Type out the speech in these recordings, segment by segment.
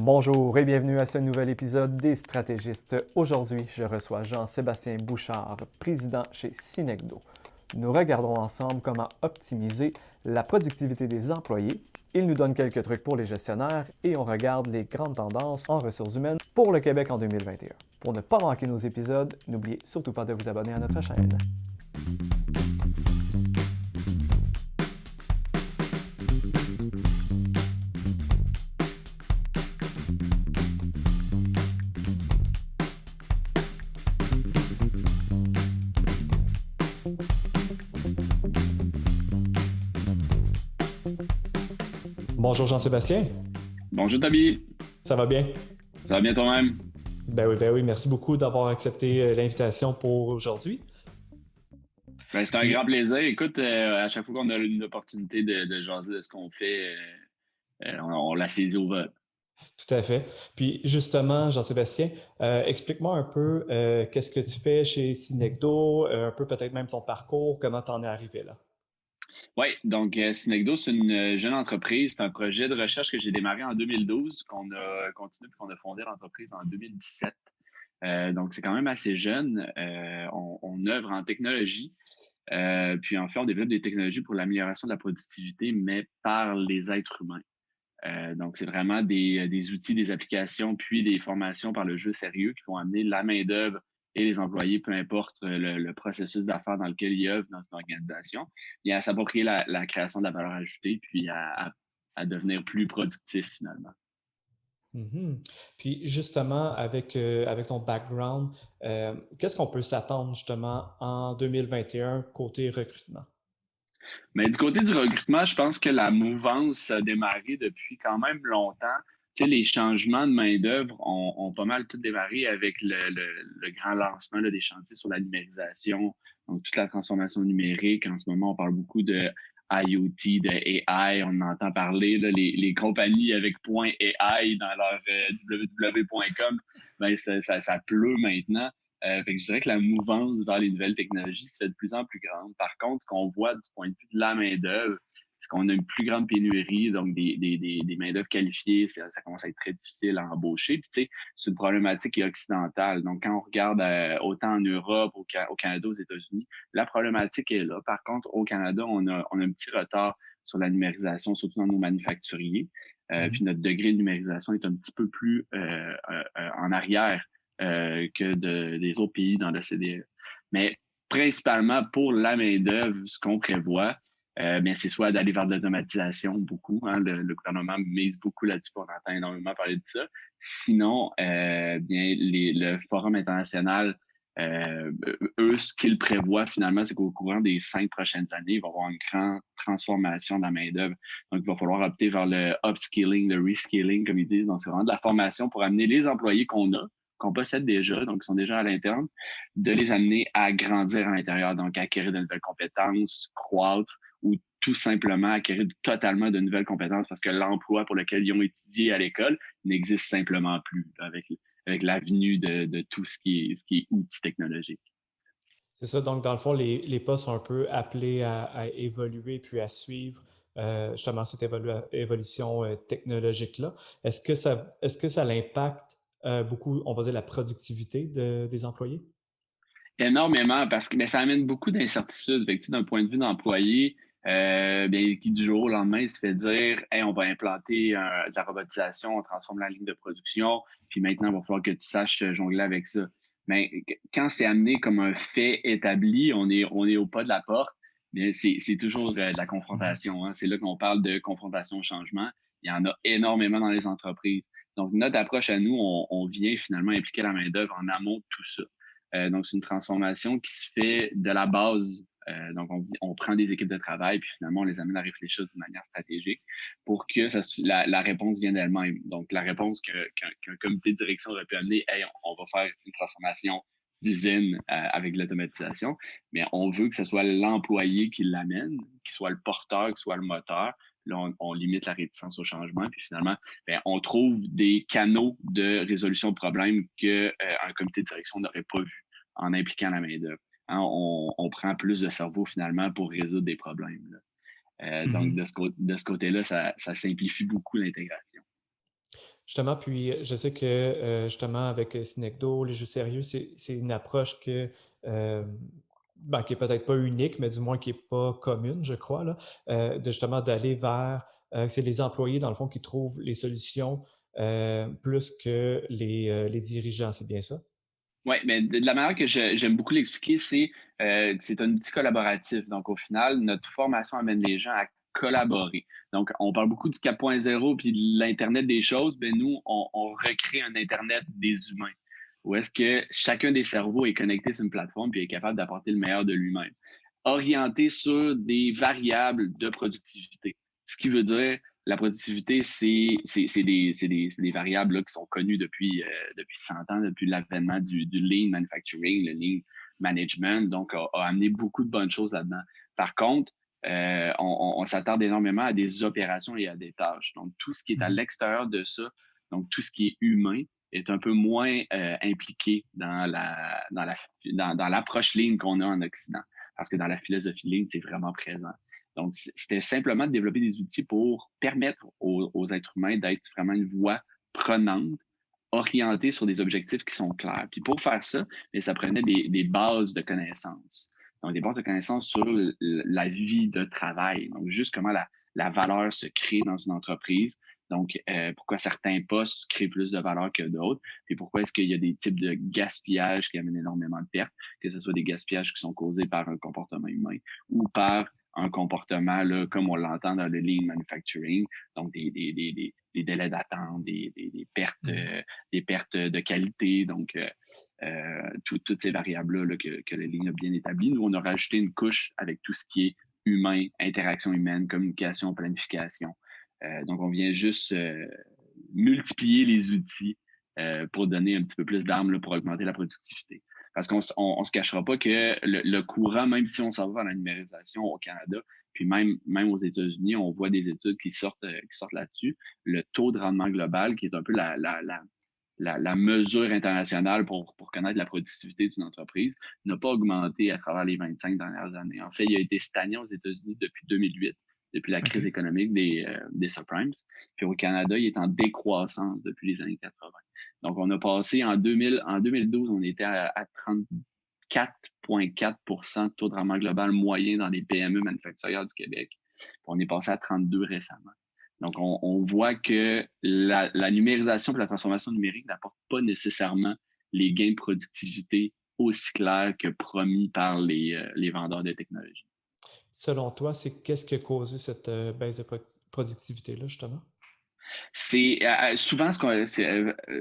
Bonjour et bienvenue à ce nouvel épisode des Stratégistes. Aujourd'hui, je reçois Jean-Sébastien Bouchard, président chez Synecdo. Nous regarderons ensemble comment optimiser la productivité des employés. Il nous donne quelques trucs pour les gestionnaires et on regarde les grandes tendances en ressources humaines pour le Québec en 2021. Pour ne pas manquer nos épisodes, n'oubliez surtout pas de vous abonner à notre chaîne. Bonjour Jean-Sébastien, Bonjour Toby, ça va bien? ça va bien toi-même? Ben oui, merci beaucoup d'avoir accepté l'invitation pour aujourd'hui. C'est un Puis, grand plaisir. Écoute, à chaque fois qu'on a une opportunité de jaser de ce qu'on fait, on la saisit au vol. tout à fait. Puis justement, Jean-Sébastien, explique-moi un peu qu'est-ce que tu fais chez Synecdo, un peu peut-être même ton parcours, comment t'en es arrivé là. Oui, donc Synecdo, c'est une jeune entreprise. C'est un projet de recherche que j'ai démarré en 2012, qu'on a continué puis qu'on a fondé l'entreprise en 2017. Donc, c'est quand même assez jeune. On œuvre en technologie. Puis en fait, on développe des technologies pour l'amélioration de la productivité, mais par les êtres humains. Donc, c'est vraiment des outils, des applications, puis des formations par le jeu sérieux qui vont amener la main-d'œuvre et les employés, peu importe le processus d'affaires dans lequel ils œuvrent dans une organisation, et à s'approprier la création de la valeur ajoutée, puis à devenir plus productif finalement. Mhm. Puis justement, avec ton background, qu'est-ce qu'on peut s'attendre justement en 2021 côté recrutement? Mais du côté du recrutement, je pense que la mouvance a démarré depuis quand même longtemps. Tu sais, les changements de main-d'œuvre ont pas mal tout démarré avec le grand lancement là, des chantiers sur la numérisation, donc toute la transformation numérique. En ce moment, on parle beaucoup de IoT, de AI, on entend parler, là, les compagnies avec .ai dans leur www.com, ben, ça pleut maintenant. Fait que je dirais que la mouvance vers les nouvelles technologies se fait de plus en plus grande. Par contre, ce qu'on voit du point de vue de la main-d'œuvre, c'est qu'on a une plus grande pénurie, donc des main-d'œuvre qualifiées, ça commence à être très difficile à embaucher. Puis, tu sais, c'est une problématique qui est occidentale. Donc, quand on regarde autant en Europe, au Canada, aux États-Unis, la problématique est là. Par contre, au Canada, on a un petit retard sur la numérisation, surtout dans nos manufacturiers. Mhm. Puis notre degré de numérisation est un petit peu plus en arrière que des autres pays dans l'OCDE. Mais principalement pour la main-d'œuvre, ce qu'on prévoit, bien, c'est soit d'aller vers de l'automatisation beaucoup. Hein, le gouvernement mise beaucoup là-dessus, on entend énormément parler de ça. Sinon, bien, le Forum international, eux, ce qu'ils prévoient finalement, c'est qu'au courant des 5 prochaines années, il va y avoir une grande transformation de la main-d'œuvre. Donc, il va falloir opter vers le upskilling, le reskilling, comme ils disent. Donc, c'est vraiment de la formation pour amener les employés qu'on possède déjà, donc qui sont déjà à l'interne, de les amener à grandir à l'intérieur, donc à acquérir de nouvelles compétences, croître ou tout simplement acquérir totalement de nouvelles compétences parce que l'emploi pour lequel ils ont étudié à l'école n'existe simplement plus avec l'avenue de tout ce qui est outils technologiques. C'est ça, donc dans le fond, les postes sont un peu appelés à évoluer puis à suivre justement cette évolution technologique-là. Est-ce que ça l'impacte beaucoup, on va dire, la productivité des employés? Énormément, parce que mais ça amène beaucoup d'incertitudes. Fait que, tu sais, d'un point de vue d'employé, bien, qui du jour au lendemain il se fait dire hey, on va implanter de la robotisation, on transforme la ligne de production, puis maintenant, il va falloir que tu saches jongler avec ça. Mais quand c'est amené comme un fait établi, on est au pas de la porte, bien, c'est toujours de la Mhm. confrontation. Hein. C'est là qu'on parle de confrontation au changement. Il y en a énormément dans les entreprises. Donc, notre approche à nous, on vient finalement impliquer la main-d'œuvre en amont de tout ça. Donc, c'est une transformation qui se fait de la base. Donc, on prend des équipes de travail, puis finalement, on les amène à réfléchir de manière stratégique pour que la réponse vienne d'elle-même. Donc, la réponse qu'un comité de direction aurait pu amener, hey, on va faire une transformation d'usine avec l'automatisation, mais on veut que ce soit l'employé qui l'amène, qui soit le porteur, qui soit le moteur. Là, on limite la réticence au changement, puis finalement, bien, on trouve des canaux de résolution de problèmes qu'un comité de direction n'aurait pas vu en impliquant la main-d'œuvre. Hein, on prend plus de cerveau finalement pour résoudre des problèmes. Donc, Mhm. de ce côté-là, ça simplifie beaucoup l'intégration. Justement, puis je sais que justement avec Synecdo, les jeux sérieux, c'est une approche euh, qui est peut-être pas unique, mais du moins qui est pas commune, je crois, là, de justement d'aller vers, c'est les employés, dans le fond, qui trouvent les solutions plus que les dirigeants, c'est bien ça? Oui, mais de la manière que j'aime beaucoup l'expliquer, c'est un outil collaboratif. Donc, au final, notre formation amène les gens à collaborer. Donc, on parle beaucoup du 4.0 puis de l'Internet des choses. Ben nous, on recrée un Internet des humains, où est-ce que chacun des cerveaux est connecté sur une plateforme puis est capable d'apporter le meilleur de lui-même, orienté sur des variables de productivité. Ce qui veut dire, la productivité, c'est des variables là, qui sont connues depuis 100 ans, depuis l'avènement du lean manufacturing, le lean management, donc a amené beaucoup de bonnes choses là-dedans. Par contre, on s'attarde énormément à des opérations et à des tâches. Donc, tout ce qui est à Mhm. l'extérieur de ça, donc tout ce qui est humain, est un peu moins impliqué dans l'approche lean qu'on a en Occident. Parce que dans la philosophie lean, c'est vraiment présent. Donc, c'était simplement de développer des outils pour permettre aux êtres humains d'être vraiment une voix prenante, orientée sur des objectifs qui sont clairs. Puis pour faire ça, bien, ça prenait des bases de connaissances. Donc, des bases de connaissances sur la vie de travail. Donc, juste comment la valeur se crée dans une entreprise. Donc, pourquoi certains postes créent plus de valeur que d'autres. Puis pourquoi est-ce qu'il y a des types de gaspillage qui amènent énormément de pertes, que ce soit des gaspillages qui sont causés par un comportement humain ou par un comportement, là, comme on l'entend dans le lean manufacturing, donc des délais d'attente, Mhm. des pertes de qualité, donc toutes ces variables-là là, que le lean a bien établies. Nous, on a rajouté une couche avec tout ce qui est humain, interaction humaine, communication, planification. Donc, on vient juste multiplier les outils pour donner un petit peu plus d'armes pour augmenter la productivité. Parce qu'on ne se cachera pas que le courant, même si on s'en va vers la numérisation au Canada, puis même aux États-Unis, on voit des études qui sortent là-dessus. Le taux de rendement global, qui est un peu la mesure internationale pour connaître la productivité d'une entreprise, n'a pas augmenté à travers les 25 dernières années. En fait, il a été stagné aux États-Unis depuis 2008, depuis la crise OK. économique des subprimes. Puis au Canada, il est en décroissance depuis les années 80. Donc, on a passé en 2012, on était à 34,4 de taux de rendement global moyen dans les PME manufacturières du Québec. Puis on est passé à 32 récemment. Donc, on voit que la numérisation et la transformation numérique n'apporte pas nécessairement les gains de productivité aussi clairs que promis par les vendeurs de technologie. Selon toi, c'est qu'est-ce qui a causé cette baisse de productivité-là, justement? C'est souvent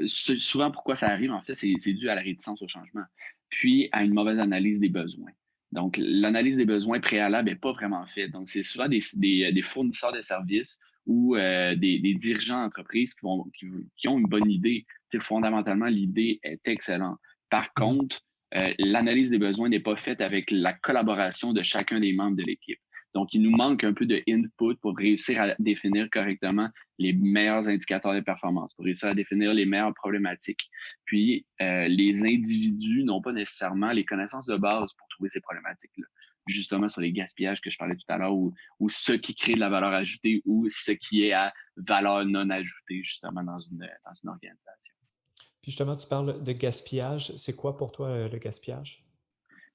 souvent pourquoi ça arrive, en fait, c'est dû à la réticence au changement, puis à une mauvaise analyse des besoins. Donc, l'analyse des besoins préalables n'est pas vraiment faite. Donc, c'est souvent des fournisseurs de services ou des dirigeants d'entreprise qui ont une bonne idée. Tu sais, fondamentalement, l'idée est excellente. Par Mhm. contre, l'analyse des besoins n'est pas faite avec la collaboration de chacun des membres de l'équipe. Donc, il nous manque un peu de input pour réussir à définir correctement les meilleurs indicateurs de performance, pour réussir à définir les meilleures problématiques. Puis, les individus n'ont pas nécessairement les connaissances de base pour trouver ces problématiques-là. Justement, sur les gaspillages que je parlais tout à l'heure, ou ce qui crée de la valeur ajoutée, ou ce qui est à valeur non ajoutée, justement, dans une organisation. Puis justement, tu parles de gaspillage. C'est quoi pour toi le gaspillage?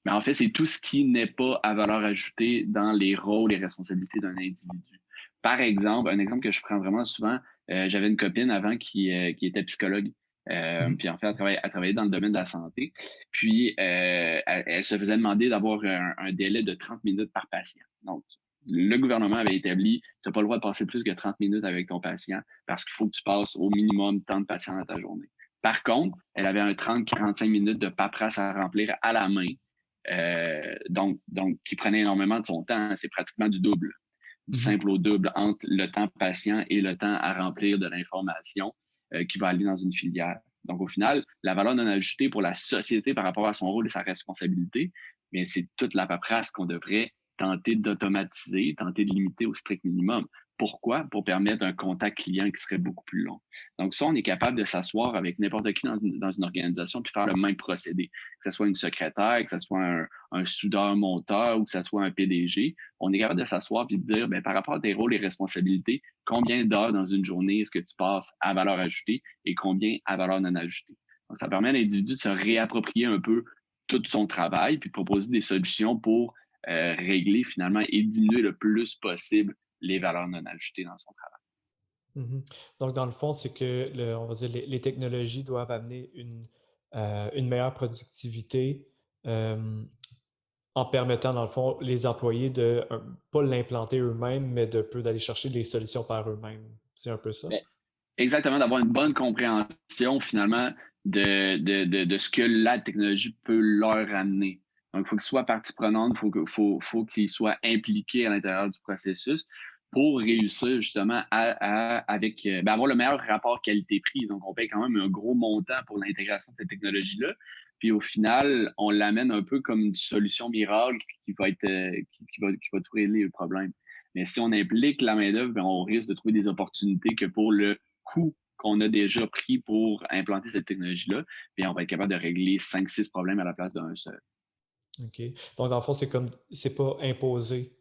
Mais en fait, c'est tout ce qui n'est pas à valeur ajoutée dans les rôles et responsabilités d'un individu. Par exemple, un exemple que je prends vraiment souvent, j'avais une copine avant qui était psychologue. Mhm. Puis en fait, elle travaillait dans le domaine de la santé. Puis elle se faisait demander d'avoir un délai de 30 minutes par patient. Donc, le gouvernement avait établi, tu n'as pas le droit de passer plus que 30 minutes avec ton patient parce qu'il faut que tu passes au minimum tant de patients dans ta journée. Par contre, elle avait un 30-45 minutes de paperasse à remplir à la main, donc, qui prenait énormément de son temps. C'est pratiquement du double, du Mhm. simple au double entre le temps patient et le temps à remplir de l'information qui va aller dans une filière. Donc, au final, la valeur non ajoutée pour la société par rapport à son rôle et sa responsabilité, mais c'est toute la paperasse qu'on devrait tenter d'automatiser, tenter de limiter au strict minimum. Pourquoi? Pour permettre un contact client qui serait beaucoup plus long. Donc ça, on est capable de s'asseoir avec n'importe qui dans une organisation puis faire le même procédé. Que ce soit une secrétaire, que ce soit un soudeur-monteur ou que ce soit un PDG. On est capable de s'asseoir puis de dire, ben, par rapport à tes rôles et responsabilités, combien d'heures dans une journée est-ce que tu passes à valeur ajoutée et combien à valeur non ajoutée. Donc, ça permet à l'individu de se réapproprier un peu tout son travail puis de proposer des solutions pour régler finalement et diminuer le plus possible les valeurs non ajoutées dans son travail. Mhm. Donc, dans le fond, c'est que on va dire les technologies doivent amener une meilleure productivité euh, en permettant, dans le fond, les employés de pas l'implanter eux-mêmes, mais de peu d'aller chercher des solutions par eux-mêmes. C'est un peu ça? Ben, exactement, d'avoir une bonne compréhension finalement de ce que la technologie peut leur amener. Donc, il faut qu'ils soient partie prenante, faut qu'ils soient impliqués à l'intérieur du processus pour réussir justement avec avoir le meilleur rapport qualité-prix. Donc, on paye quand même un gros montant pour l'intégration de cette technologie-là. Puis au final, on l'amène un peu comme une solution miracle qui va être qui va tout régler le problème. Mais si on implique la main-d'œuvre, ben, on risque de trouver des opportunités que pour le coût qu'on a déjà pris pour implanter cette technologie-là, bien, on va être capable de régler 5-6 problèmes à la place d'un seul. OK. Donc, dans le fond, c'est pas imposé.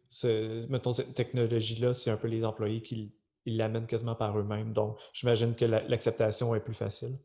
Mettons, cette technologie-là, c'est un peu les employés qui ils l'amènent quasiment par eux-mêmes. Donc, j'imagine que l'acceptation est plus facile.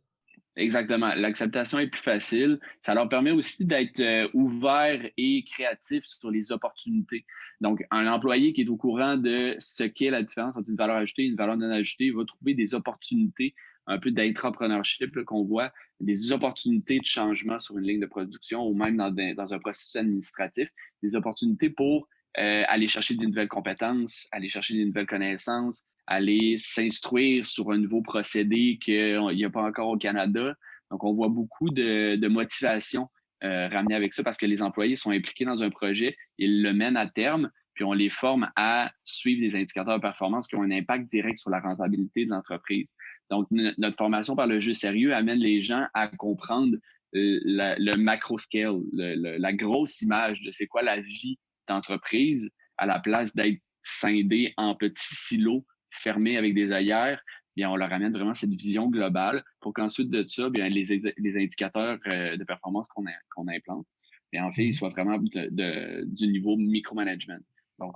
Exactement. L'acceptation est plus facile. Ça leur permet aussi d'être ouverts et créatifs sur les opportunités. Donc, un employé qui est au courant de ce qu'est la différence entre une valeur ajoutée et une valeur non ajoutée va trouver des opportunités, un peu d'intrapreneurship qu'on voit, des opportunités de changement sur une ligne de production ou même dans un processus administratif, des opportunités pour aller chercher de nouvelles compétences, aller chercher de nouvelles connaissances, aller s'instruire sur un nouveau procédé qu'il n'y a pas encore au Canada. Donc, on voit beaucoup de motivation ramenée avec ça parce que les employés sont impliqués dans un projet, ils le mènent à terme, puis on les forme à suivre des indicateurs de performance qui ont un impact direct sur la rentabilité de l'entreprise. Donc, notre formation par le jeu sérieux amène les gens à comprendre le macro scale, la grosse image de c'est quoi la vie d'entreprise à la place d'être scindé en petits silos fermés avec des œillères, bien, on leur amène vraiment cette vision globale pour qu'ensuite de ça, bien, les indicateurs de performance qu'on implante, bien, en fait, ils soient vraiment du niveau micromanagement. Donc,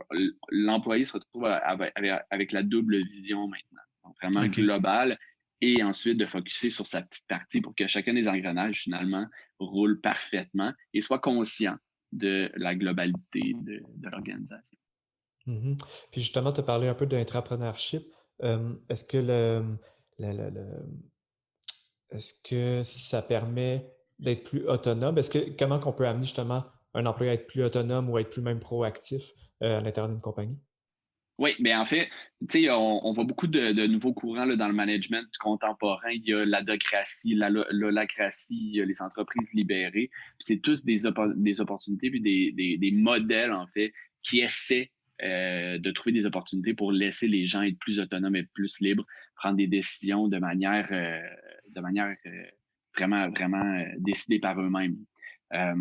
l'employé se retrouve avec la double vision maintenant. Donc, vraiment OK. global et ensuite de focuser sur sa petite partie pour que chacun des engrenages, finalement, roule parfaitement et soit conscient de la globalité de l'organisation. Mhm. Puis justement, tu as parlé un peu d'intrapreneurship. Est-ce que est-ce que ça permet d'être plus autonome? Comment qu'on peut amener justement un employé à être plus autonome ou à être plus même proactif à l'intérieur d'une compagnie? Oui, bien en fait, tu sais, on voit beaucoup de nouveaux courants là, dans le management contemporain. Il y a l'adocratie, l'holacratie, il y a les entreprises libérées. Puis c'est tous des opportunités puis des modèles, en fait, qui essaient de trouver des opportunités pour laisser les gens être plus autonomes, être plus libres, prendre des décisions de manière vraiment, vraiment décidée par eux-mêmes. Euh,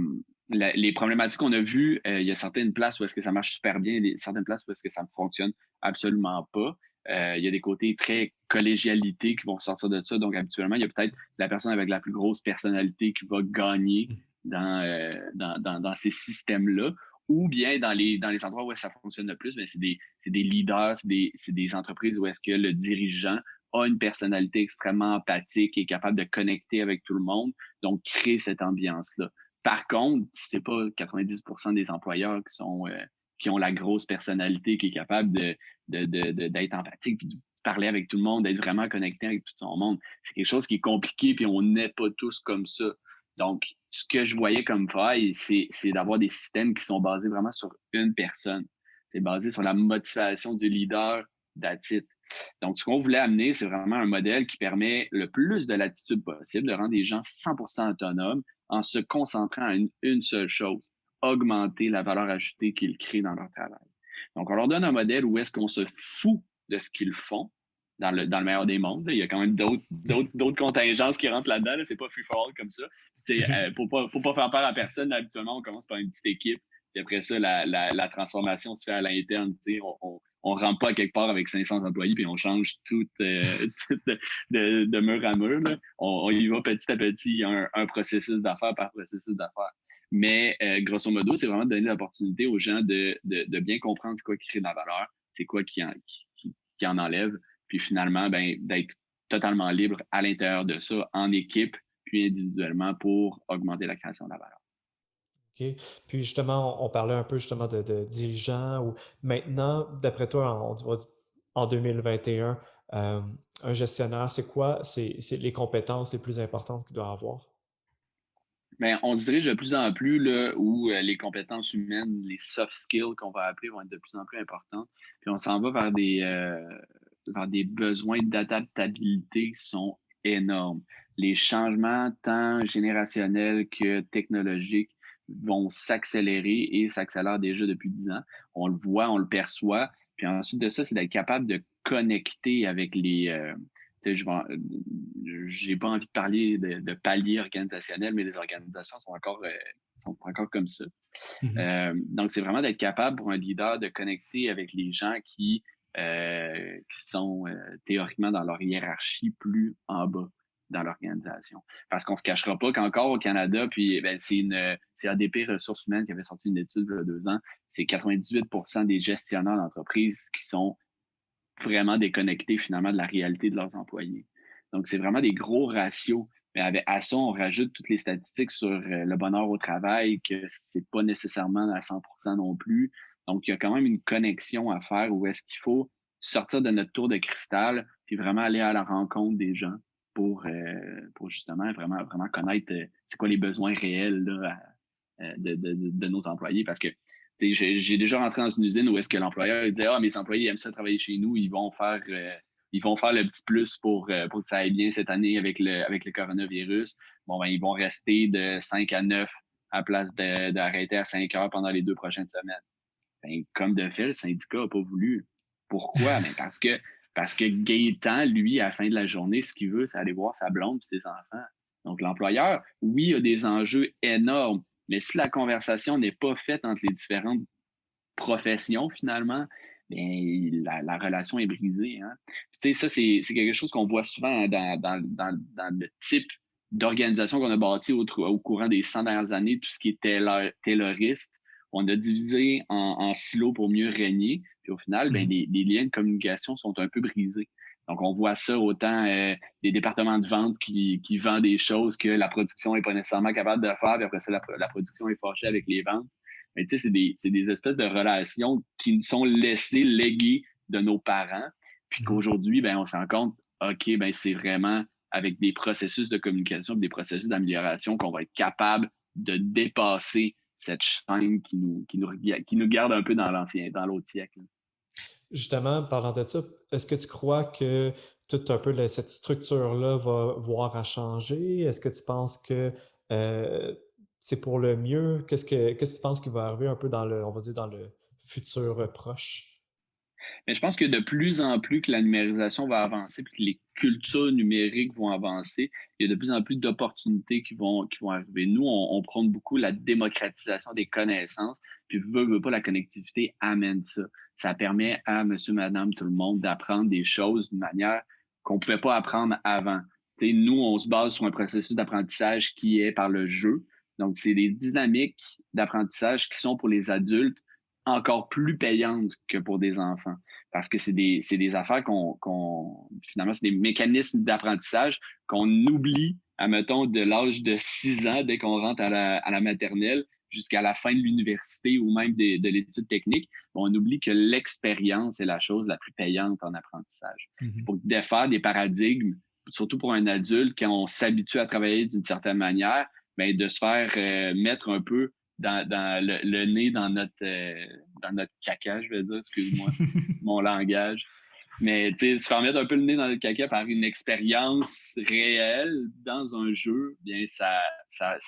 les problématiques qu'on a vues, il y a certaines places où est-ce que ça marche super bien, certaines places où est-ce que ça ne fonctionne absolument pas. Il y a des côtés très collégialité qui vont sortir de ça. Donc, habituellement, il y a peut-être la personne avec la plus grosse personnalité qui va gagner dans ces systèmes-là. Ou bien dans les endroits où ça fonctionne le plus, c'est des leaders, c'est des entreprises où est-ce que le dirigeant a une personnalité extrêmement empathique et est capable de connecter avec tout le monde, donc créer cette ambiance-là. Par contre, c'est pas 90% des employeurs qui ont la grosse personnalité, qui est capable d'être empathique, puis de parler avec tout le monde, d'être vraiment connecté avec tout son monde. C'est quelque chose qui est compliqué, puis on n'est pas tous comme ça. Donc, ce que je voyais comme faille, c'est d'avoir des systèmes qui sont basés vraiment sur une personne. C'est basé sur la motivation du leader d'attitude. Donc, ce qu'on voulait amener, c'est vraiment un modèle qui permet le plus de latitude possible, de rendre les gens 100% autonomes en se concentrant à une seule chose, augmenter la valeur ajoutée qu'ils créent dans leur travail. Donc, on leur donne un modèle où est-ce qu'on se fout de ce qu'ils font dans le meilleur des mondes. Il y a quand même d'autres contingences qui rentrent là-dedans. Là. C'est pas free for all comme ça. Pour pas faire peur à personne, habituellement, on commence par une petite équipe. Puis après ça, la transformation se fait à l'interne. On, on rentre pas à quelque part avec 500 employés puis on change tout, tout de mur à mur. Là. On y va petit à petit, un processus d'affaires par processus d'affaires. Mais grosso modo, c'est vraiment de donner l'opportunité aux gens de bien comprendre c'est quoi qui crée de la valeur, c'est quoi qui en enlève, puis finalement, ben, d'être totalement libre à l'intérieur de ça, en équipe, puis individuellement pour augmenter la création de la valeur. OK. Puis justement, on parlait un peu justement de dirigeants ou maintenant, d'après toi, en 2021, un gestionnaire, c'est quoi? C'est les compétences les plus importantes qu'il doit avoir? Mais on se dirige de plus en plus là, où les compétences humaines, les soft skills qu'on va appeler, vont être de plus en plus importantes. Puis on s'en va vers des besoins d'adaptabilité qui sont énormes. Les changements tant générationnels que technologiques vont s'accélérer et s'accélèrent déjà depuis 10 ans. On le voit, on le perçoit. Puis ensuite de ça, c'est d'être capable de connecter avec j'ai pas envie de parler de paliers organisationnels, mais les organisations sont encore comme ça. Mhm. Donc, c'est vraiment d'être capable pour un leader de connecter avec les gens qui sont théoriquement dans leur hiérarchie plus en bas dans l'organisation. Parce qu'on se cachera pas qu'encore au Canada, puis ben, c'est ADP Ressources humaines qui avait sorti une étude il y a 2 ans, c'est 98% des gestionnaires d'entreprise qui sont vraiment déconnectés finalement de la réalité de leurs employés. Donc, c'est vraiment des gros ratios. Mais à ça, on rajoute toutes les statistiques sur le bonheur au travail, que c'est pas nécessairement à 100% non plus. Donc, il y a quand même une connexion à faire où est-ce qu'il faut sortir de notre tour de cristal puis vraiment aller à la rencontre des gens pour justement vraiment connaître c'est quoi les besoins réels là, de nos employés. Parce que j'ai déjà rentré dans une usine où est-ce que l'employeur disait ah, mes employés aiment ça travailler chez nous, ils vont faire le petit plus pour que ça aille bien cette année avec le coronavirus. Bon, ben, ils vont rester de 5 à 9 à la place d'arrêter à 5 heures pendant les 2 prochaines semaines. Ben, comme de fait, le syndicat n'a pas voulu. Pourquoi? Ben, parce que Gaétan, lui, à la fin de la journée, ce qu'il veut, c'est aller voir sa blonde et ses enfants. Donc, l'employeur, oui, a des enjeux énormes, mais si la conversation n'est pas faite entre les différentes professions, finalement, bien, la relation est brisée. Hein? Puis, ça, c'est quelque chose qu'on voit souvent dans le type d'organisation qu'on a bâti au courant des 100 dernières années, tout ce qui est tayloriste. On a divisé en silos pour mieux régner. Puis au final, ben, les liens de communication sont un peu brisés. Donc, on voit ça autant des départements de vente qui vendent des choses que la production n'est pas nécessairement capable de faire, puis après ça, la production est fâchée avec les ventes. Mais tu sais, c'est des espèces de relations qui nous sont laissées léguées de nos parents, puis qu'aujourd'hui, ben, on se rend compte, OK, ben, c'est vraiment avec des processus de communication, des processus d'amélioration qu'on va être capable de dépasser cette chaîne qui nous garde un peu dans l'autre siècle. Justement, parlant de ça, est-ce que tu crois que toute un peu cette structure-là va voir à changer? Est-ce que tu penses que c'est pour le mieux? Qu'est-ce que tu penses qui va arriver un peu on va dire, dans le futur proche? Mais je pense que de plus en plus que la numérisation va avancer puis que les cultures numériques vont avancer, il y a de plus en plus d'opportunités qui vont arriver. Nous, on prône beaucoup la démocratisation des connaissances, puis veut pas, la connectivité amène ça. Ça permet à monsieur, madame, tout le monde d'apprendre des choses d'une manière qu'on ne pouvait pas apprendre avant. T'sais, nous, on se base sur un processus d'apprentissage qui est par le jeu. Donc, c'est des dynamiques d'apprentissage qui sont pour les adultes encore plus payantes que pour des enfants parce que c'est des affaires finalement, c'est des mécanismes d'apprentissage qu'on oublie, admettons, de l'âge de 6 ans, dès qu'on rentre à la maternelle, jusqu'à la fin de l'université ou même de l'étude technique. On oublie que l'expérience est la chose la plus payante en apprentissage. Mhm. Pour défaire des paradigmes, surtout pour un adulte, quand on s'habitue à travailler d'une certaine manière, bien, de se faire mettre un peu dans le nez dans notre caca, je vais dire, excuse-moi, mon langage. Mais tu sais, se faire mettre un peu le nez dans notre caca par une expérience réelle dans un jeu, bien, ça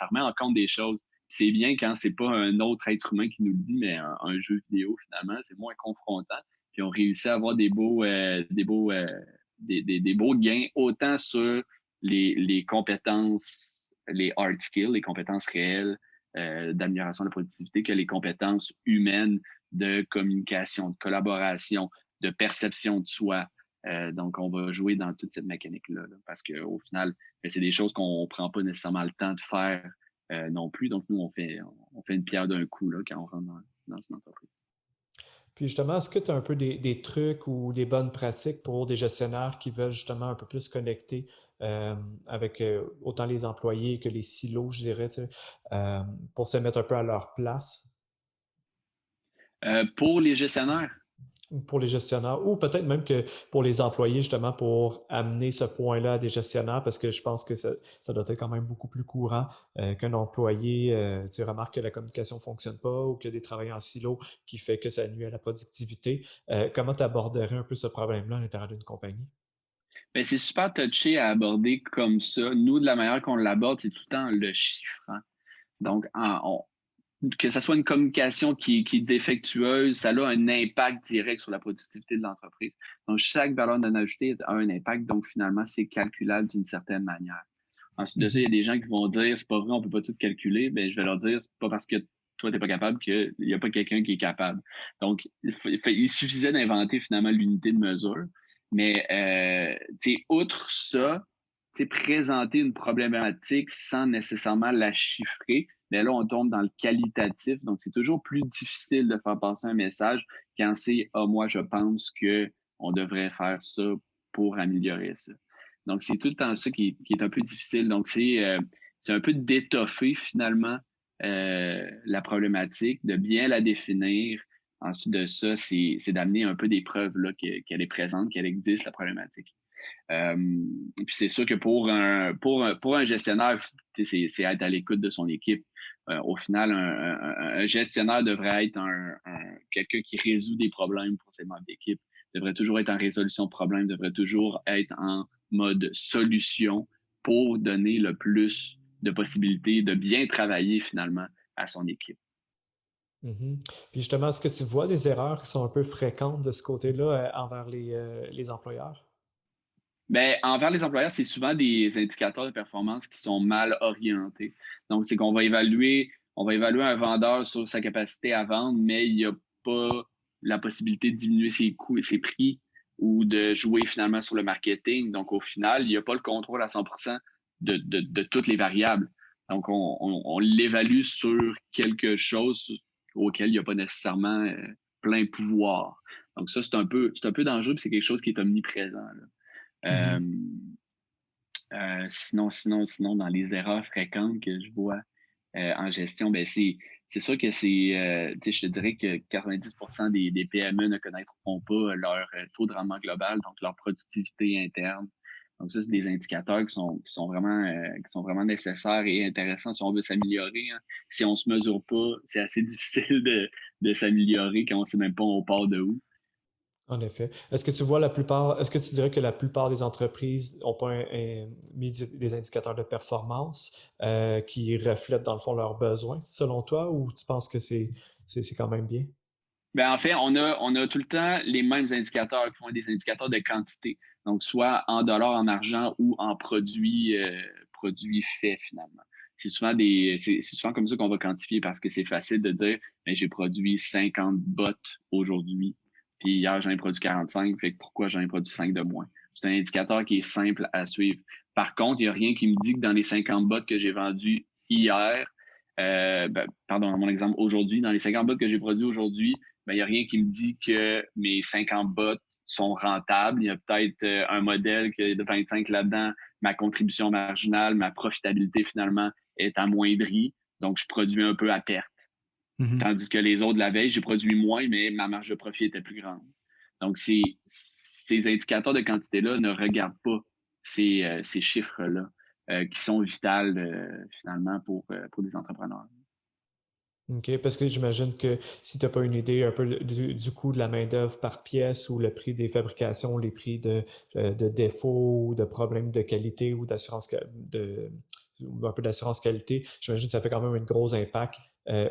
remet en compte des choses. C'est bien quand c'est pas un autre être humain qui nous le dit, mais un jeu vidéo, finalement, c'est moins confrontant. Puis on réussit à avoir des beaux gains, autant sur les compétences, les hard skills, les compétences réelles, d'amélioration de la productivité que les compétences humaines de communication, de collaboration, de perception de soi. Donc, on va jouer dans toute cette mécanique-là, là, parce qu'au final, c'est des choses qu'on ne prend pas nécessairement le temps de faire non plus. Donc, nous, on fait une pierre d'un coup là, quand on rentre dans une entreprise. Puis justement, est-ce que tu as un peu des trucs ou des bonnes pratiques pour des gestionnaires qui veulent justement un peu plus connecter avec autant les employés que les silos, je dirais, tu sais, pour se mettre un peu à leur place Pour les gestionnaires, pour les gestionnaires ou peut-être même que pour les employés, justement, pour amener ce point-là à des gestionnaires, parce que je pense que ça doit être quand même beaucoup plus courant qu'un employé tu remarque que la communication ne fonctionne pas ou qu'il y a des travailleurs en silo qui fait que ça nuit à la productivité. Comment tu aborderais un peu ce problème-là à l'intérieur d'une compagnie? ben, c'est super touché à aborder comme ça. Nous, de la manière qu'on l'aborde, c'est tout le temps le chiffrant. Donc, que ce soit une communication qui est défectueuse, ça a un impact direct sur la productivité de l'entreprise. Donc, chaque valeur non ajoutée a un impact, donc finalement, c'est calculable d'une certaine manière. Ensuite de ça, il y a des gens qui vont dire c'est pas vrai, on peut pas tout calculer. Ben, je vais leur dire c'est pas parce que toi, t'es pas capable qu'il n'y a pas quelqu'un qui est capable. Donc, il suffisait d'inventer finalement l'unité de mesure. Mais outre ça, présenter une problématique sans nécessairement la chiffrer, mais là, on tombe dans le qualitatif. Donc, c'est toujours plus difficile de faire passer un message quand c'est ah, moi, je pense qu'on devrait faire ça pour améliorer ça. Donc, c'est tout le temps ça qui est un peu difficile. Donc, c'est un peu d'étoffer finalement la problématique, de bien la définir. Ensuite de ça, c'est d'amener un peu des preuves là, qu'elle est présente, qu'elle existe, la problématique. Puis c'est sûr que pour un gestionnaire, c'est être à l'écoute de son équipe. Au final, un gestionnaire devrait être quelqu'un qui résout des problèmes pour ses membres d'équipe, devrait toujours être en résolution de problèmes, devrait toujours être en mode solution pour donner le plus de possibilités de bien travailler finalement à son équipe. Mhm. Puis justement, est-ce que tu vois des erreurs qui sont un peu fréquentes de ce côté-là envers les employeurs? Ben, envers les employeurs, c'est souvent des indicateurs de performance qui sont mal orientés. Donc, c'est qu'on on va évaluer un vendeur sur sa capacité à vendre, mais il n'y a pas la possibilité de diminuer ses coûts et ses prix ou de jouer finalement sur le marketing. Donc, au final, il n'y a pas le contrôle à 100% de toutes les variables. Donc, on l'évalue sur quelque chose auquel il n'y a pas nécessairement plein pouvoir. Donc, ça, c'est un peu dangereux, puis c'est quelque chose qui est omniprésent, là. Euh, Mhm. sinon, dans les erreurs fréquentes que je vois en gestion, ben c'est sûr que je te dirais que 90% des PME ne connaîtront pas leur taux de rendement global, donc leur productivité interne. Donc ça, c'est des indicateurs qui sont vraiment nécessaires et intéressants si on veut s'améliorer, hein. Si on ne se mesure pas, c'est assez difficile de s'améliorer quand on ne sait même pas où on part de où. En effet. Est-ce que tu dirais que la plupart des entreprises n'ont pas mis des indicateurs de performance qui reflètent dans le fond leurs besoins, selon toi, ou tu penses que c'est quand même bien? Ben, en fait, on a tout le temps les mêmes indicateurs qui font des indicateurs de quantité. Donc, soit en dollars, en argent ou en produits faits finalement. C'est souvent comme ça qu'on va quantifier parce que c'est facile de dire, ben, j'ai produit 50 bottes aujourd'hui, puis hier, j'en ai produit 45, fait que pourquoi j'en ai produit 5 de moins? C'est un indicateur qui est simple à suivre. Par contre, il n'y a rien qui me dit que dans les 50 bottes que j'ai vendues hier, pardon, dans mon exemple aujourd'hui, dans les 50 bottes que j'ai produits aujourd'hui, ben, il n'y a rien qui me dit que mes 50 bots sont rentables. Il y a peut-être un modèle de 25 là-dedans. Ma contribution marginale, ma profitabilité finalement est amoindrie. Donc, je produis un peu à perte. Mhm. Tandis que les autres, la veille, j'ai produit moins, mais ma marge de profit était plus grande. Donc, ces indicateurs de quantité-là ne regardent pas ces chiffres-là qui sont vitaux finalement pour des entrepreneurs. OK, parce que j'imagine que si tu n'as pas une idée un peu du coût de la main-d'œuvre par pièce ou le prix des fabrications, les prix de défauts ou de problèmes de qualité ou ou un peu d'assurance qualité, j'imagine que ça fait quand même un gros impact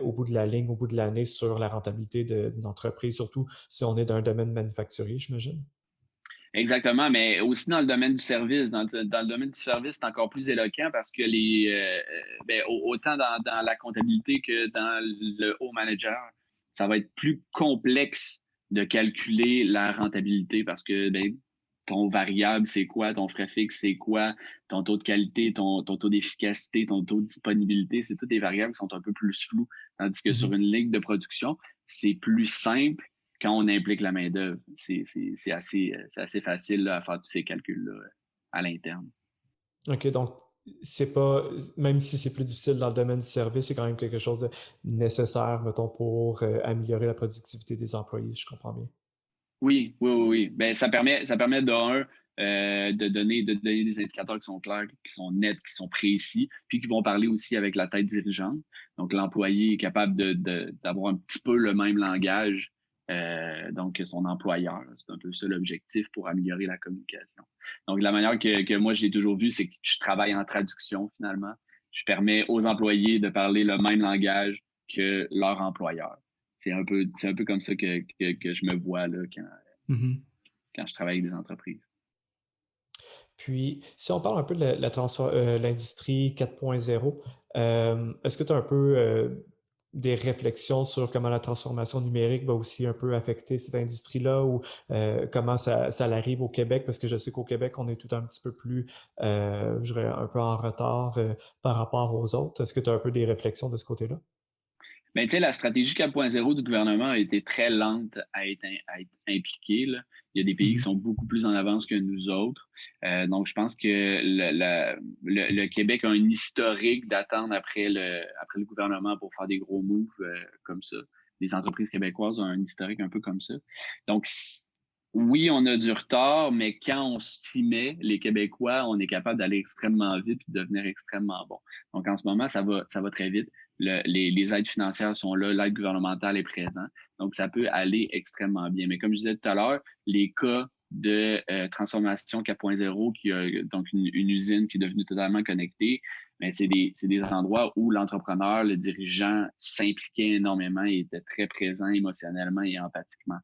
au bout de la ligne, au bout de l'année sur la rentabilité d'une entreprise, surtout si on est dans un domaine manufacturier, j'imagine. Exactement, mais aussi dans le domaine du service. Dans le domaine du service, c'est encore plus éloquent parce que autant dans la comptabilité que dans le haut manager, ça va être plus complexe de calculer la rentabilité parce que ton variable, c'est quoi, ton frais fixe, c'est quoi, ton taux de qualité, ton taux d'efficacité, ton taux de disponibilité, c'est toutes des variables qui sont un peu plus floues. Tandis que sur Mhm. une ligne de production, c'est plus simple quand on implique la main-d'œuvre. C'est assez facile là, à faire tous ces calculs-là à l'interne. OK, donc c'est pas, même si c'est plus difficile dans le domaine du service, c'est quand même quelque chose de nécessaire, mettons, pour améliorer la productivité des employés, je comprends bien. Oui, oui, oui, oui. Ben, ça permet de donner des indicateurs qui sont clairs, qui sont nets, qui sont précis, puis qui vont parler aussi avec la tête dirigeante. Donc, l'employé est capable d'avoir un petit peu le même langage donc que son employeur. C'est un peu ça l'objectif pour améliorer la communication. Donc, la manière que moi j'ai toujours vu, c'est que je travaille en traduction finalement. Je permets aux employés de parler le même langage que leur employeur. C'est un peu comme ça que je me vois là, Mhm. quand je travaille avec des entreprises. Puis, si on parle un peu de l'industrie 4.0, est-ce que tu as un peu des réflexions sur comment la transformation numérique va aussi un peu affecter cette industrie-là ou comment ça l'arrive au Québec? Parce que je sais qu'au Québec, on est tout un petit peu plus, je dirais, un peu en retard par rapport aux autres. Est-ce que tu as un peu des réflexions de ce côté-là? Mais tu sais, la stratégie 4.0 du gouvernement a été très lente à être impliquée, là. Il y a des pays qui Mhm. sont beaucoup plus en avance que nous autres. Donc, je pense que le Québec a un historique d'attendre après le gouvernement pour faire des gros moves comme ça. Les entreprises québécoises ont un historique un peu comme ça. Donc, oui, on a du retard, mais quand on s'y met, les Québécois, on est capable d'aller extrêmement vite et de devenir extrêmement bon. Donc, en ce moment, ça va très vite. Les aides financières sont là, l'aide gouvernementale est présente. Donc, ça peut aller extrêmement bien. Mais comme je disais tout à l'heure, les cas de transformation 4.0, qui a donc une usine qui est devenue totalement connectée, mais c'est des endroits où l'entrepreneur, le dirigeant s'impliquait énormément et était très présent émotionnellement et empathiquement.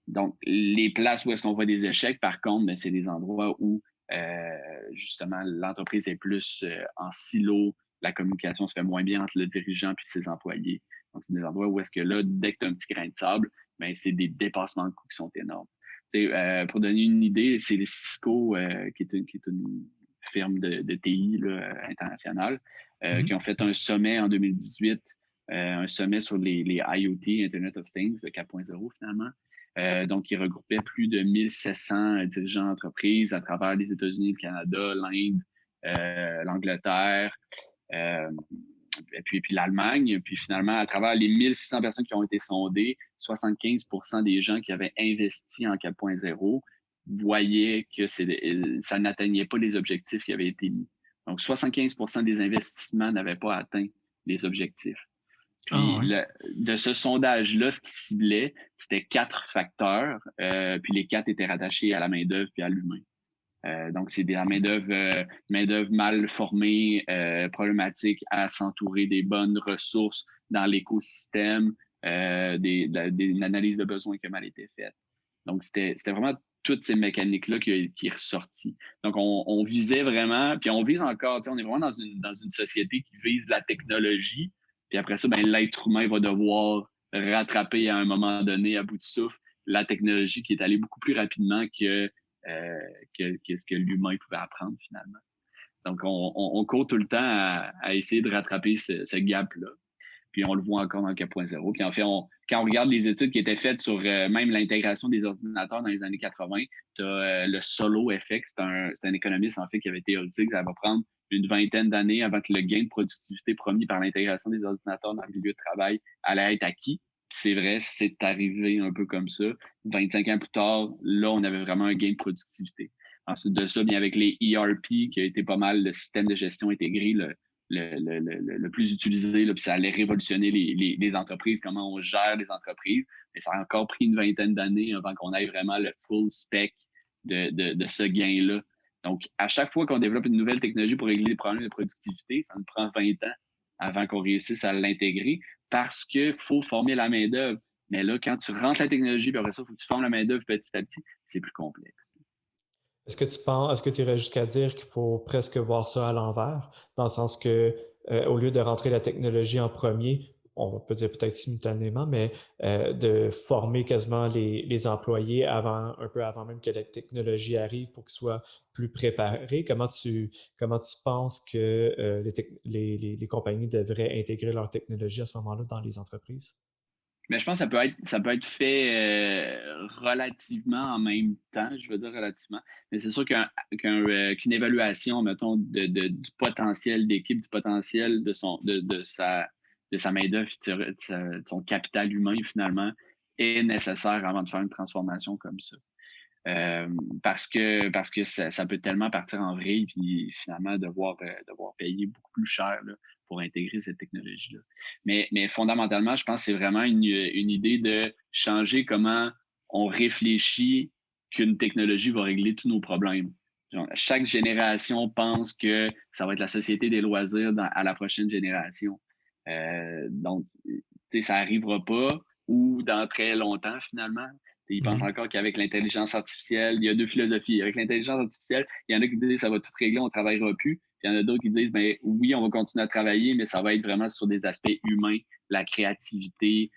Donc, les places où est-ce qu'on voit des échecs, par contre, c'est des endroits où justement l'entreprise est plus en silo, la communication se fait moins bien entre le dirigeant et ses employés. Donc, c'est des endroits où est-ce que là, dès que tu as un petit grain de sable, c'est des dépassements de coûts qui sont énormes. Pour donner une idée, c'est les Cisco, qui est une firme de TI là, internationale, qui Mhm. ont fait un sommet en 2018, un sommet sur les IoT, Internet of Things, 4.0 finalement. Donc, il regroupait plus de 1700 dirigeants d'entreprise à travers les États-Unis, le Canada, l'Inde, l'Angleterre, euh, et puis l'Allemagne. Puis finalement, à travers les 1600 personnes qui ont été sondées, 75% des gens qui avaient investi en 4.0 voyaient que ça n'atteignait pas les objectifs qui avaient été mis. Donc, 75% des investissements n'avaient pas atteint les objectifs. Ah Puis ouais. de ce sondage-là, ce qui ciblait, c'était 4 facteurs, puis les 4 étaient rattachés à la main-d'œuvre puis à l'humain. Donc, c'est la main-d'œuvre mal formée, problématique à s'entourer des bonnes ressources dans l'écosystème, l'analyse de besoins qui a mal été faite. Donc, c'était vraiment toutes ces mécaniques-là qui est ressorti. Donc, on visait vraiment, puis on vise encore, on est vraiment dans une société qui vise la technologie, puis après ça, l'être humain va devoir rattraper à un moment donné, à bout de souffle, la technologie qui est allée beaucoup plus rapidement que ce que l'humain pouvait apprendre finalement. Donc, on court tout le temps à essayer de rattraper ce gap-là. Puis on le voit encore dans le 4.0. Puis en fait, quand on regarde les études qui étaient faites sur même l'intégration des ordinateurs dans les années 80, tu as le Solo Effect, c'est un économiste en fait qui avait théorisé que ça va prendre une vingtaine d'années avant que le gain de productivité promis par l'intégration des ordinateurs dans le milieu de travail allait être acquis. Puis c'est vrai, c'est arrivé un peu comme ça. 25 ans plus tard, là, on avait vraiment un gain de productivité. Ensuite de ça, bien avec les ERP, qui a été pas mal le système de gestion intégré, le plus utilisé, là, puis ça allait révolutionner les entreprises, comment on gère les entreprises. Mais ça a encore pris une vingtaine d'années avant qu'on ait vraiment le full spec de ce gain-là. Donc, à chaque fois qu'on développe une nouvelle technologie pour régler les problèmes de productivité, ça nous prend 20 ans avant qu'on réussisse à l'intégrer parce qu'il faut former la main-d'œuvre. Mais là, quand tu rentres la technologie, puis après ça, il faut que tu formes la main-d'œuvre petit à petit, c'est plus complexe. Est-ce que tu irais jusqu'à dire qu'il faut presque voir ça à l'envers, dans le sens que au lieu de rentrer la technologie en premier, on peut dire peut-être simultanément, mais de former quasiment les employés un peu avant même que la technologie arrive pour qu'ils soient plus préparés. Comment tu penses que les compagnies devraient intégrer leur technologie à ce moment-là dans les entreprises? Mais je pense que ça peut être fait relativement en même temps, je veux dire relativement. Mais c'est sûr qu'une évaluation, mettons, du potentiel d'équipe, du potentiel de sa main-d'œuvre, de son capital humain, finalement, est nécessaire avant de faire une transformation comme ça. Euh, parce que ça peut tellement partir en vrille, puis finalement devoir payer beaucoup plus cher là, pour intégrer cette technologie-là. Mais fondamentalement, je pense que c'est vraiment une idée de changer comment on réfléchit qu'une technologie va régler tous nos problèmes. Genre, chaque génération pense que ça va être la société des loisirs à la prochaine génération. Donc, ça n'arrivera pas ou dans très longtemps finalement. Ils pensent Mhm. encore qu'avec l'intelligence artificielle, il y a deux philosophies. Avec l'intelligence artificielle, il y en a qui disent ça va tout régler, on ne travaillera plus. Puis il y en a d'autres qui disent ben oui, on va continuer à travailler, mais ça va être vraiment sur des aspects humains, la créativité,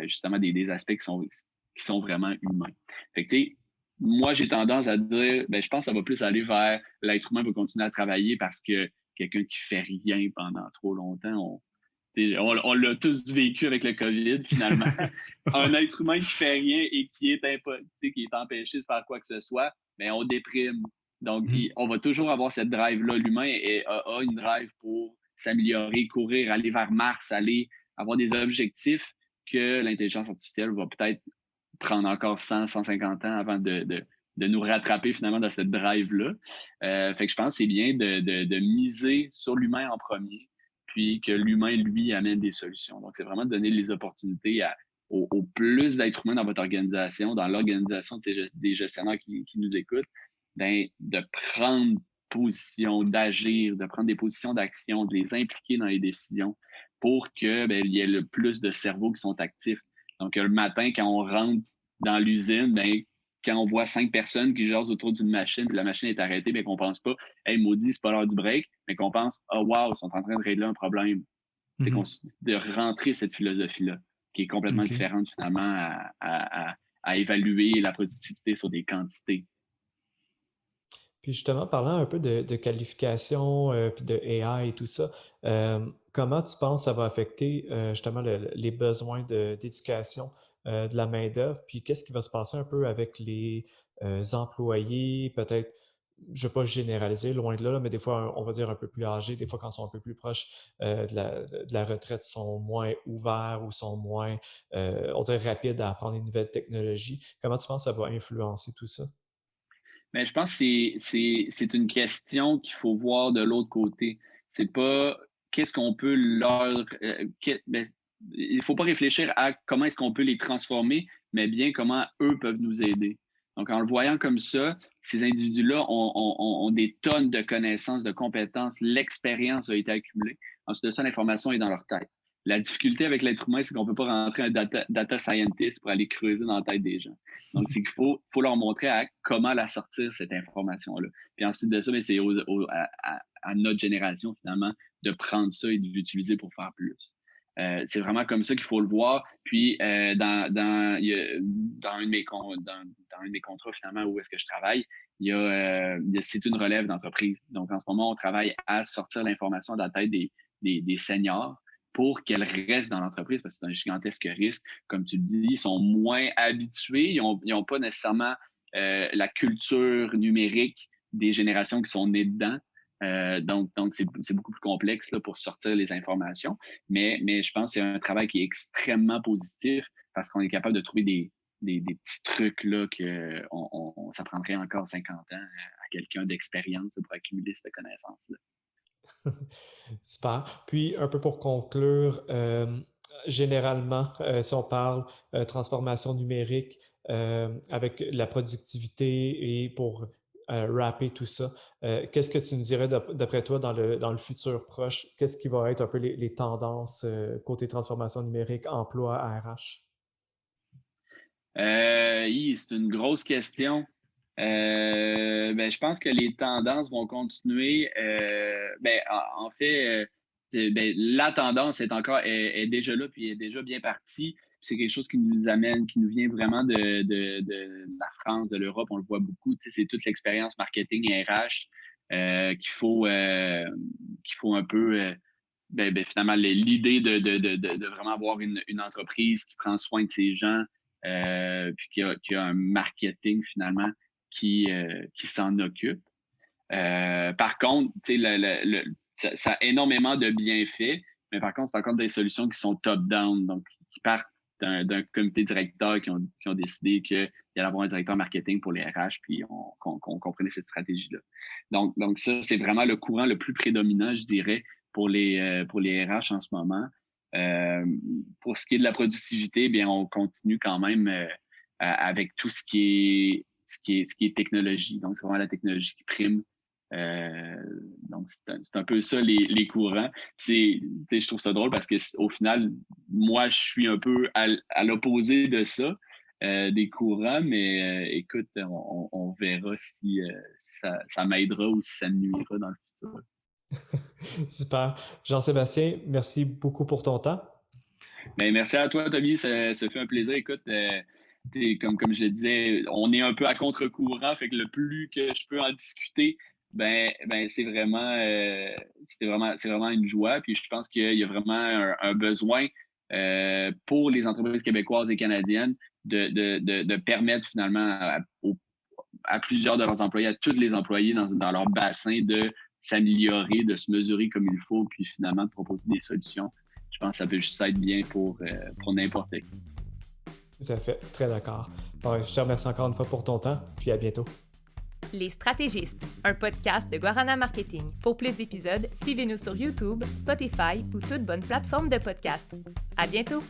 justement des aspects qui sont vraiment humains. Fait que tu sais, moi j'ai tendance à dire ben je pense que ça va plus aller vers l'être humain va continuer à travailler parce que quelqu'un qui fait rien pendant trop longtemps, on l'a tous vécu avec le COVID, finalement. Un être humain qui fait rien et qui est empêché de faire quoi que ce soit, mais on déprime. Donc, Mhm. on va toujours avoir cette drive-là. L'humain a une drive pour s'améliorer, courir, aller vers Mars, aller avoir des objectifs que l'intelligence artificielle va peut-être prendre encore 100, 150 ans avant de nous rattraper finalement dans cette drive-là. Fait que je pense que c'est bien de miser sur l'humain en premier, puis que l'humain, lui, amène des solutions. Donc, c'est vraiment de donner les opportunités au plus d'êtres humains dans votre organisation, dans l'organisation des gestionnaires qui nous écoutent, ben, de prendre position, d'agir, de prendre des positions d'action, de les impliquer dans les décisions pour que ben, il y ait le plus de cerveaux qui sont actifs. Donc, le matin, quand on rentre dans l'usine, ben, quand on voit 5 personnes qui jasent autour d'une machine, puis la machine est arrêtée, ben, qu'on pense pas, hey, maudit, c'est pas l'heure du break, mais qu'on pense, oh wow, ils sont en train de régler un problème. C'est Mhm. de rentrer cette philosophie-là, qui est complètement OK. différente finalement à évaluer la productivité sur des quantités. Puis justement, parlant un peu de qualification, puis de AI et tout ça, comment tu penses que ça va affecter, justement les besoins d'éducation, de la main-d'œuvre? Puis qu'est-ce qui va se passer un peu avec les, employés, peut-être, je ne vais pas généraliser, loin de là, mais des fois, on va dire un peu plus âgés, des fois quand ils sont un peu plus proches, de la retraite, sont moins ouverts ou sont moins, on dirait rapides à apprendre une nouvelle technologie. Comment tu penses que ça va influencer tout ça? Mais je pense que c'est une question qu'il faut voir de l'autre côté. C'est pas qu'est-ce qu'on peut ben, il faut pas réfléchir à comment est-ce qu'on peut les transformer, mais bien comment eux peuvent nous aider. Donc, en le voyant comme ça, ces individus-là ont des tonnes de connaissances, de compétences, l'expérience a été accumulée. Ensuite de ça, l'information est dans leur tête. La difficulté avec l'être humain, c'est qu'on ne peut pas rentrer un data scientist pour aller creuser dans la tête des gens. Donc, c'est qu'il faut leur montrer comment la sortir, cette information-là. Puis ensuite de ça, mais c'est à notre génération, finalement, de prendre ça et de l'utiliser pour faire plus. C'est vraiment comme ça qu'il faut le voir. Puis, dans un de mes contrats, finalement, où est-ce que je travaille, c'est une relève d'entreprise. Donc, en ce moment, on travaille à sortir l'information de la tête des seniors pour qu'elle reste dans l'entreprise parce que c'est un gigantesque risque. Comme tu le dis, ils sont moins habitués, ils n'ont pas nécessairement la culture numérique des générations qui sont nées dedans. Donc c'est beaucoup plus complexe là, pour sortir les informations. Mais je pense que c'est un travail qui est extrêmement positif parce qu'on est capable de trouver des petits trucs là que ça prendrait encore 50 ans à quelqu'un d'expérience pour accumuler cette connaissance-là. Super. Puis, un peu pour conclure, généralement, si on parle transformation numérique avec la productivité et pour wrapper tout ça, qu'est-ce que tu nous dirais d'après toi dans le futur proche? Qu'est-ce qui va être un peu les tendances côté transformation numérique, emploi, RH? C'est une grosse question. Je pense que les tendances vont continuer. En fait, la tendance est déjà là, puis est déjà bien partie. C'est quelque chose qui nous vient vraiment de la France, de l'Europe. On le voit beaucoup. C'est toute l'expérience marketing et RH qu'il faut un peu. Finalement, l'idée de vraiment avoir une entreprise qui prend soin de ses gens, puis qui a un marketing finalement qui s'en occupe. Par contre, ça a énormément de bienfaits, mais par contre, c'est encore des solutions qui sont top-down, donc qui partent d'un comité directeur qui ont décidé qu'il y allait avoir un directeur marketing pour les RH, puis qu'on prenait cette stratégie-là. Donc ça, c'est vraiment le courant le plus prédominant, je dirais, pour les RH en ce moment. Pour ce qui est de la productivité, bien, on continue quand même avec tout ce qui est technologie. Donc, c'est vraiment la technologie qui prime. Donc, c'est un peu ça les courants. Je trouve ça drôle parce qu'au final, moi, je suis un peu à l'opposé de ça, des courants, mais écoute, on verra si ça m'aidera ou si ça me nuira dans le futur. Super. Jean-Sébastien, merci beaucoup pour ton temps. Merci à toi, Tommy. Ça fait un plaisir. Écoute, comme je le disais, on est un peu à contre-courant, fait que le plus que je peux en discuter, c'est vraiment une joie. Puis je pense qu'il y a vraiment un besoin pour les entreprises québécoises et canadiennes de permettre finalement à plusieurs de leurs employés, à tous les employés dans leur bassin de s'améliorer, de se mesurer comme il faut, puis finalement de proposer des solutions. Je pense que ça peut juste être bien pour n'importe qui. Tout à fait, très d'accord. Bon, je te remercie encore une fois pour ton temps, puis à bientôt. Les Stratégistes, un podcast de Guarana Marketing. Pour plus d'épisodes, suivez-nous sur YouTube, Spotify ou toute bonne plateforme de podcast. À bientôt!